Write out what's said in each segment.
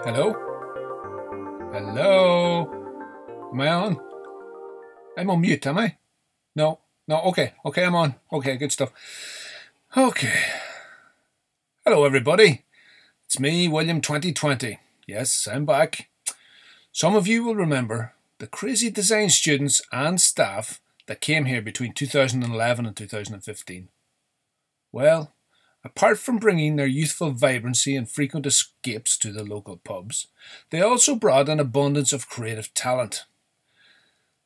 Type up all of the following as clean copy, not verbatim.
Hello? Hello? Am I on? I'm on mute, am I? No, okay, I'm on. Okay, good stuff. Okay. Hello, everybody. It's me, William 2020. Yes, I'm back. Some of you will remember the crazy design students and staff that came here between 2011 and 2015. Well, apart from bringing their youthful vibrancy and frequent escapes to the local pubs, they also brought an abundance of creative talent.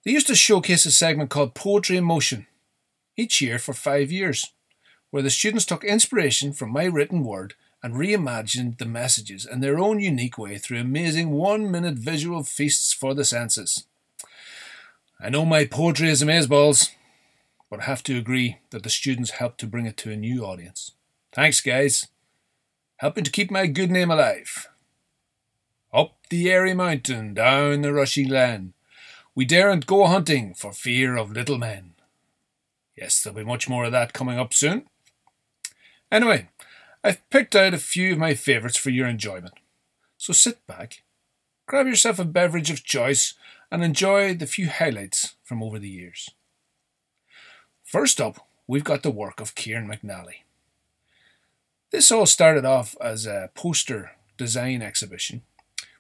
They used to showcase a segment called Poetry in Motion each year for 5 years, where the students took inspiration from my written word and reimagined the messages in their own unique way through amazing 1-minute visual feasts for the senses. I know my poetry is amazeballs, but I have to agree that the students helped to bring it to a new audience. Thanks, guys. Helping to keep my good name alive. Up the airy mountain, down the rushy glen, we daren't go hunting for fear of little men. Yes, there'll be much more of that coming up soon. Anyway, I've picked out a few of my favourites for your enjoyment. So sit back, grab yourself a beverage of choice, and enjoy the few highlights from over the years. First up, we've got the work of Kieran McNally. This all started off as a poster design exhibition,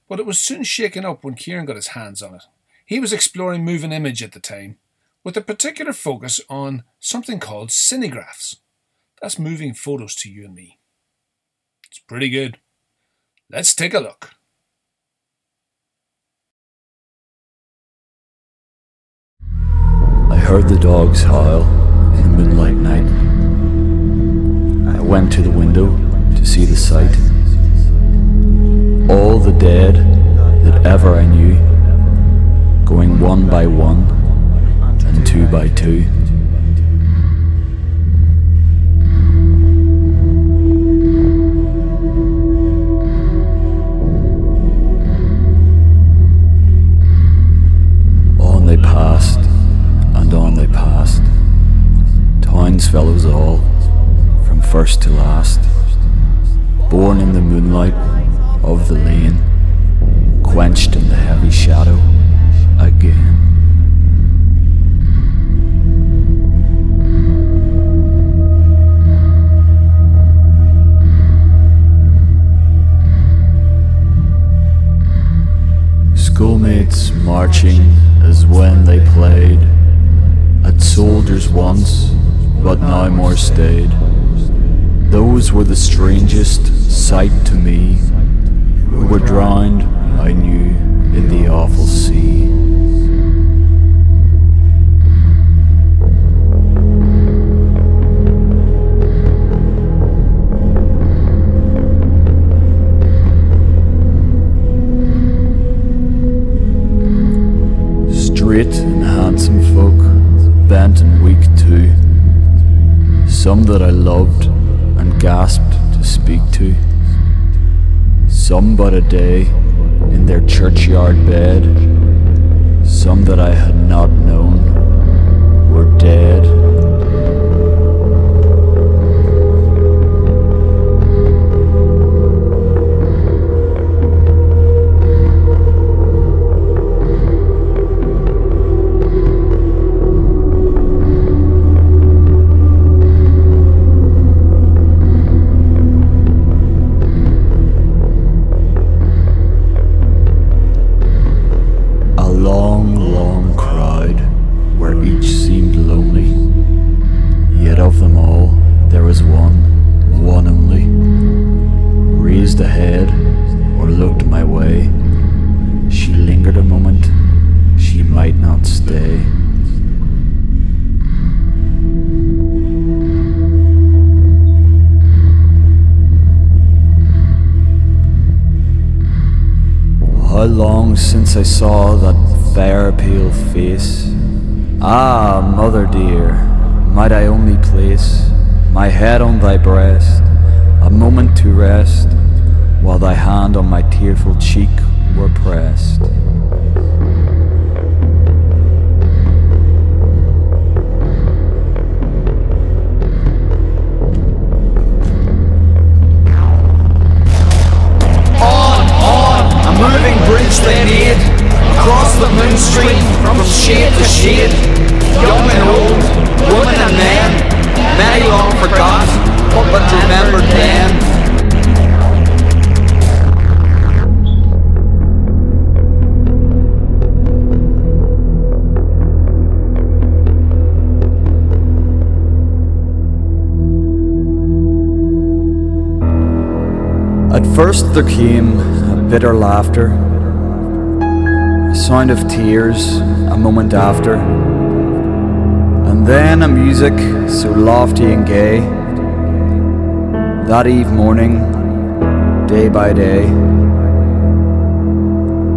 but it was soon shaken up when Kieran got his hands on it. He was exploring moving image at the time, with a particular focus on something called cinegraphs. That's moving photos to you and me. It's pretty good. Let's take a look. I heard the dogs howl in the moonlight night. I went to the window to see the sight. All the dead that ever I knew, going one by one and two by two. On they passed, and on they passed, townsfellows all, from first to last, born in the moonlight of the lane, quenched in the heavy shadow again. Schoolmates marching as when they played at soldiers once, but now more staid. Those were the strangest sight to me, who were drowned, I knew, in the awful sea. Straight and handsome folk, bent and weak too, some that I loved and gasped to speak to, some but a day in their churchyard bed, some that I had not known were dead. Ahead or looked my way, she lingered a moment, she might not stay. How long since I saw that fair pale face? Ah, mother dear, might I only place my head on thy breast, a moment to rest, while thy hand on my tearful cheek were pressed. On, First there came a bitter laughter, a sound of tears a moment after, and then a music so lofty and gay, that eve morning, day by day,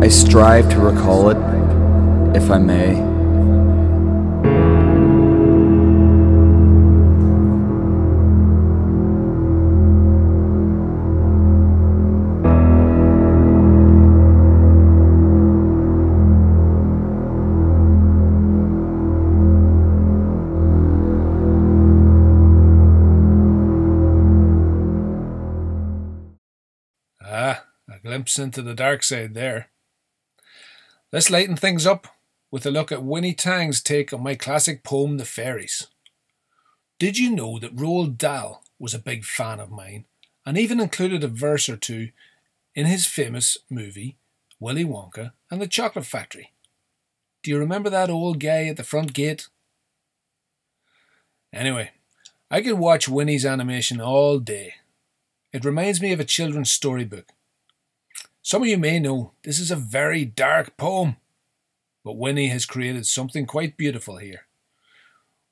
I strive to recall it, if I may. A glimpse into the dark side there. Let's lighten things up with a look at Winnie Tang's take on my classic poem, The Fairies. Did you know that Roald Dahl was a big fan of mine and even included a verse or two in his famous movie, Willy Wonka and the Chocolate Factory? Do you remember that old guy at the front gate? Anyway, I could watch Winnie's animation all day. It reminds me of a children's storybook. Some of you may know this is a very dark poem, but Winnie has created something quite beautiful here.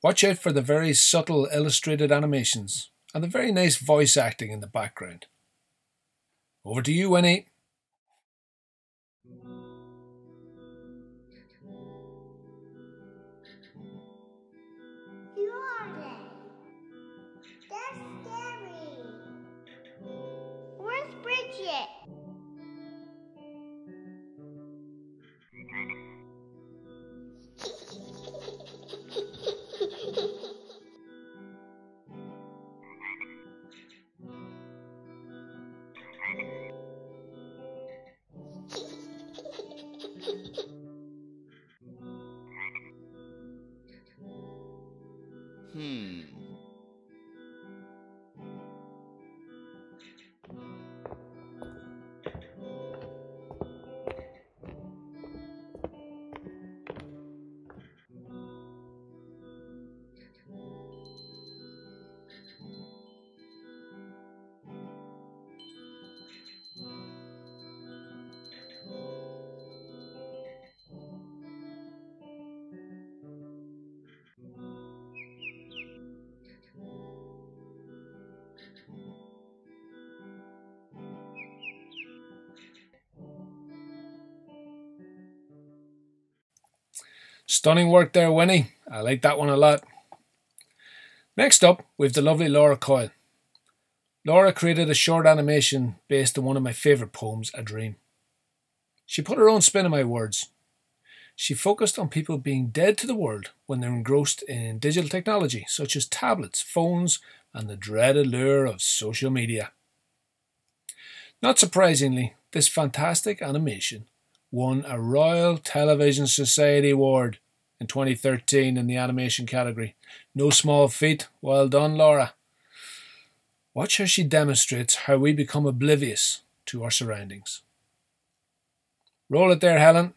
Watch out for the very subtle illustrated animations and the very nice voice acting in the background. Over to you, Winnie. Who are they? They're scary. Where's Bridget? Stunning work there, Winnie. I like that one a lot. Next up, we've the lovely Laura Coyle. Laura created a short animation based on one of my favourite poems, A Dream. She put her own spin on my words. She focused on people being dead to the world when they're engrossed in digital technology, such as tablets, phones, and the dreaded lure of social media. Not surprisingly, this fantastic animation won a Royal Television Society Award in 2013 in the animation category. No small feat. Well done, Laura. Watch how she demonstrates how we become oblivious to our surroundings. Roll it there, Helen.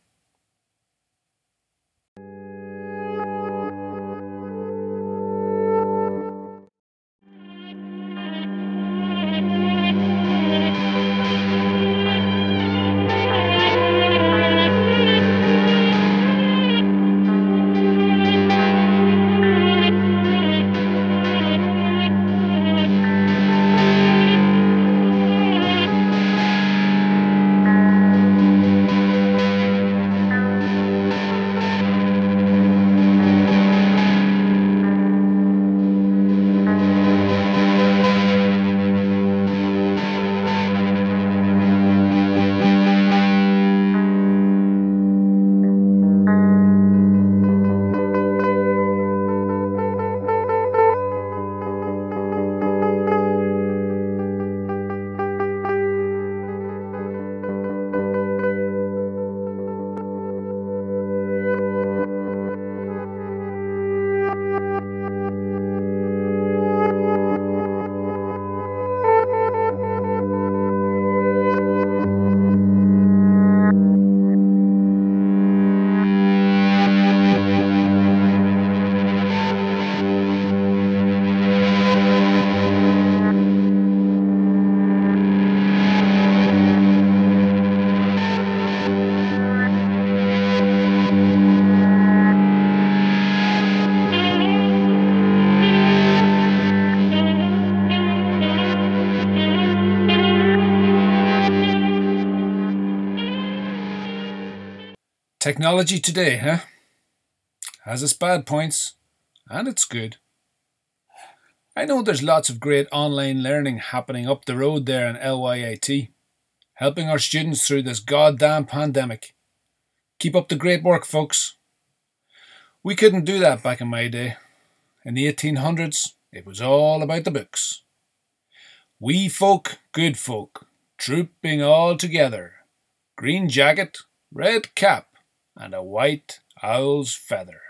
Technology today, huh? Has its bad points, and it's good. I know there's lots of great online learning happening up the road there in LYIT, helping our students through this goddamn pandemic. Keep up the great work, folks. We couldn't do that back in my day. In the 1800s, it was all about the books. Wee folk, good folk, trooping all together. Green jacket, red cap, and a white owl's feather.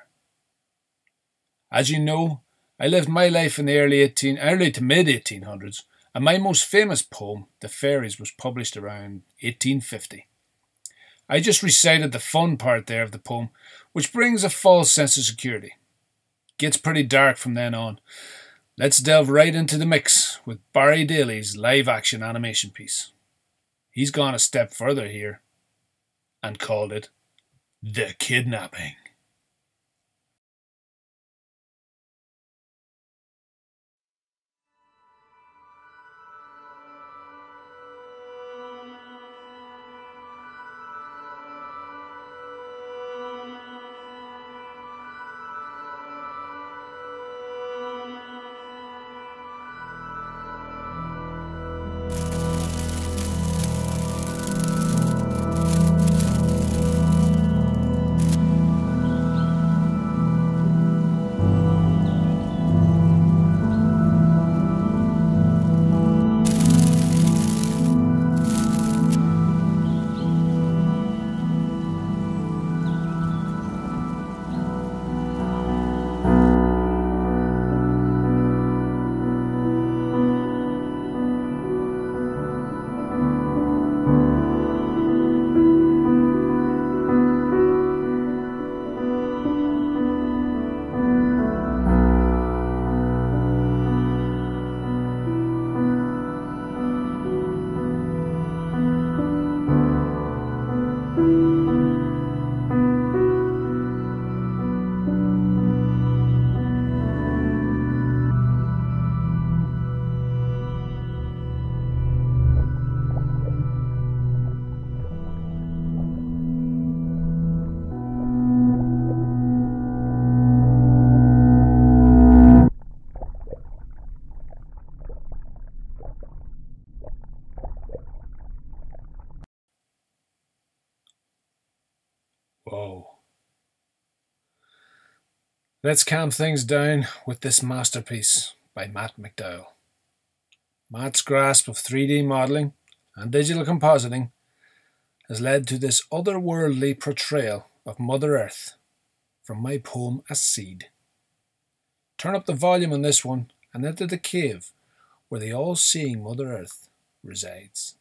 As you know, I lived my life in the early to mid 1800s, and my most famous poem, The Fairies, was published around 1850. I just recited the fun part there of the poem, which brings a false sense of security. Gets pretty dark from then on. Let's delve right into the mix with Barry Daly's live-action animation piece. He's gone a step further here and called it The Kidnapping. Whoa. Let's calm things down with this masterpiece by Matt McDowell. Matt's grasp of 3D modelling and digital compositing has led to this otherworldly portrayal of Mother Earth from my poem A Seed. Turn up the volume on this one and enter the cave where the all-seeing Mother Earth resides.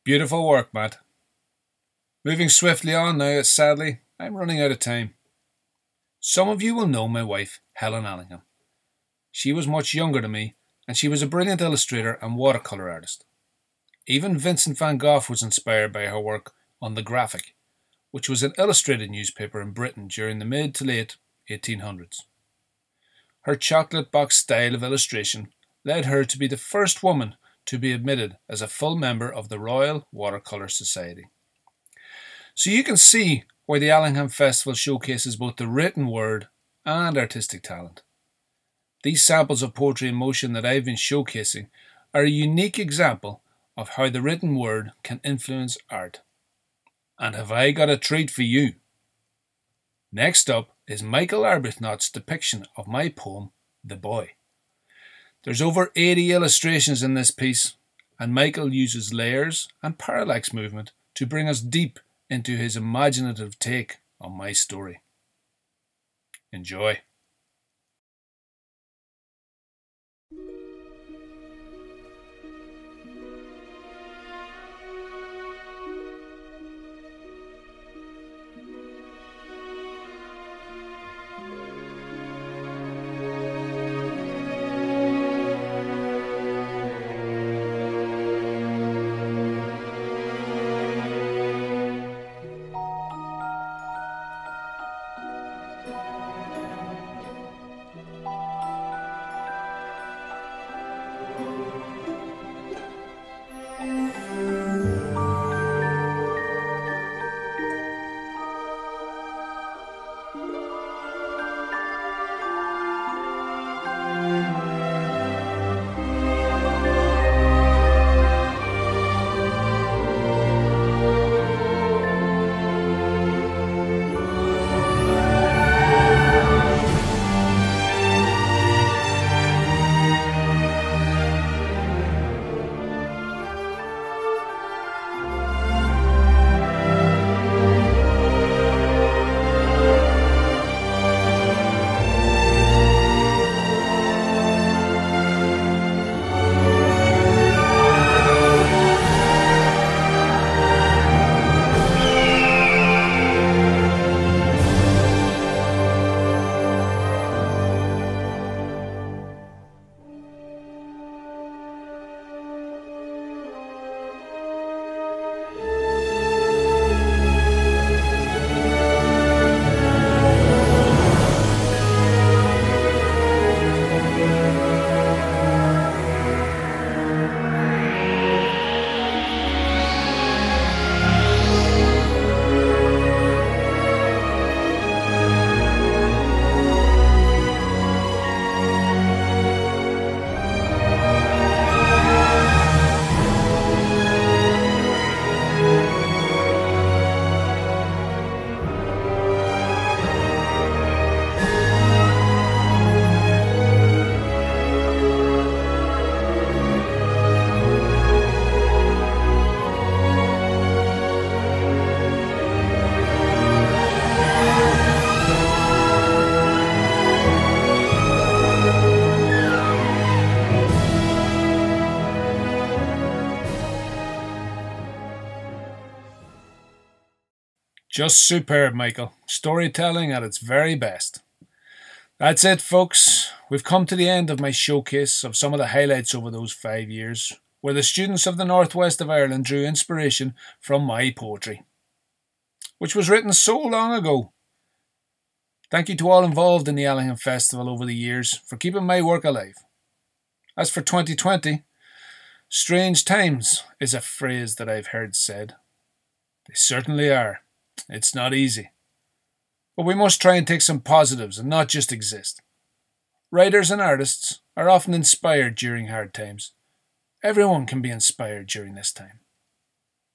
Beautiful work, Matt. Moving swiftly on now, as sadly, I'm running out of time. Some of you will know my wife, Helen Allingham. She was much younger than me, and she was a brilliant illustrator and watercolour artist. Even Vincent van Gogh was inspired by her work on The Graphic, which was an illustrated newspaper in Britain during the mid to late 1800s. Her chocolate box style of illustration led her to be the first woman to be admitted as a full member of the Royal Watercolour Society. So you can see where the Allingham Festival showcases both the written word and artistic talent. These samples of poetry in motion that I've been showcasing are a unique example of how the written word can influence art. And have I got a treat for you? Next up is Michael Arbuthnot's depiction of my poem, The Boy. There's over 80 illustrations in this piece, and Michael uses layers and parallax movement to bring us deep into his imaginative take on my story. Enjoy. Just superb, Michael. Storytelling at its very best. That's it, folks. We've come to the end of my showcase of some of the highlights over those 5 years, where the students of the northwest of Ireland drew inspiration from my poetry, which was written so long ago. Thank you to all involved in the Allingham Festival over the years for keeping my work alive. As for 2020, strange times is a phrase that I've heard said. They certainly are. It's not easy. But we must try and take some positives and not just exist. Writers and artists are often inspired during hard times. Everyone can be inspired during this time.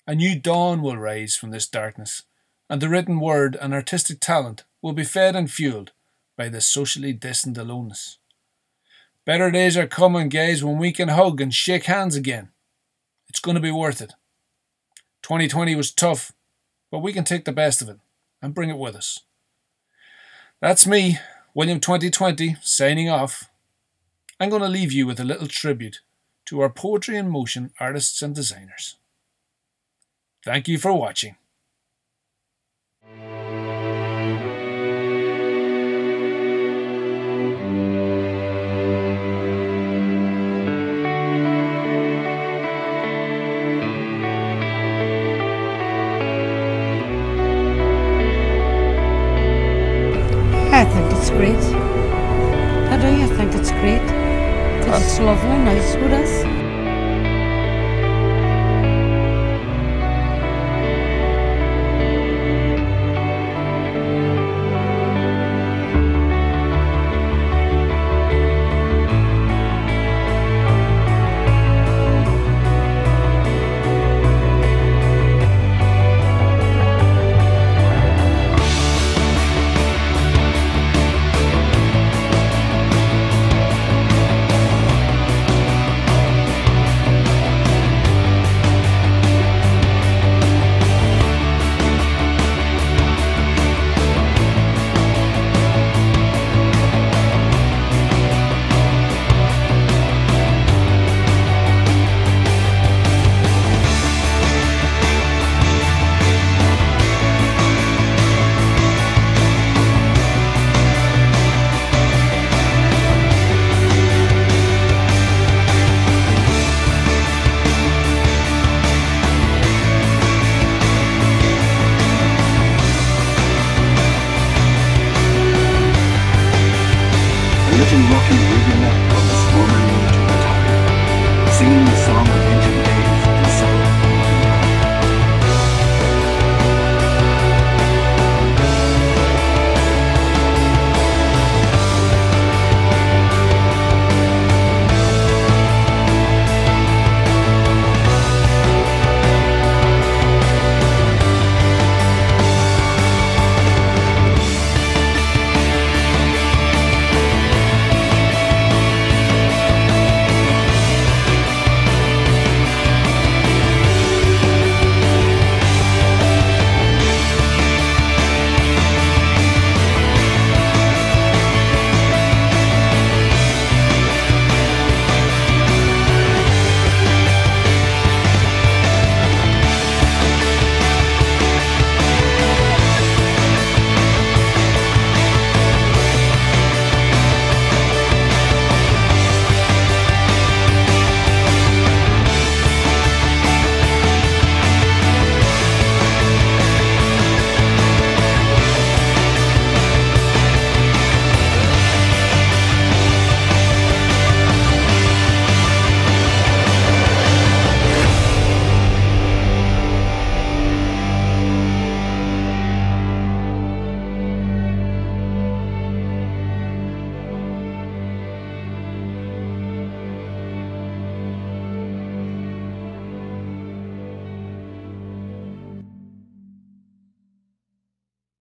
A new dawn will rise from this darkness, and the written word and artistic talent will be fed and fueled by this socially distant aloneness. Better days are coming, guys, when we can hug and shake hands again. It's going to be worth it. 2020 was tough, but we can take the best of it and bring it with us. That's me, William 2020, signing off. I'm going to leave you with a little tribute to our Poetry in Motion artists and designers. Thank you for watching. I think it's great. I do, I think it's great. Because it's lovely, nice with us.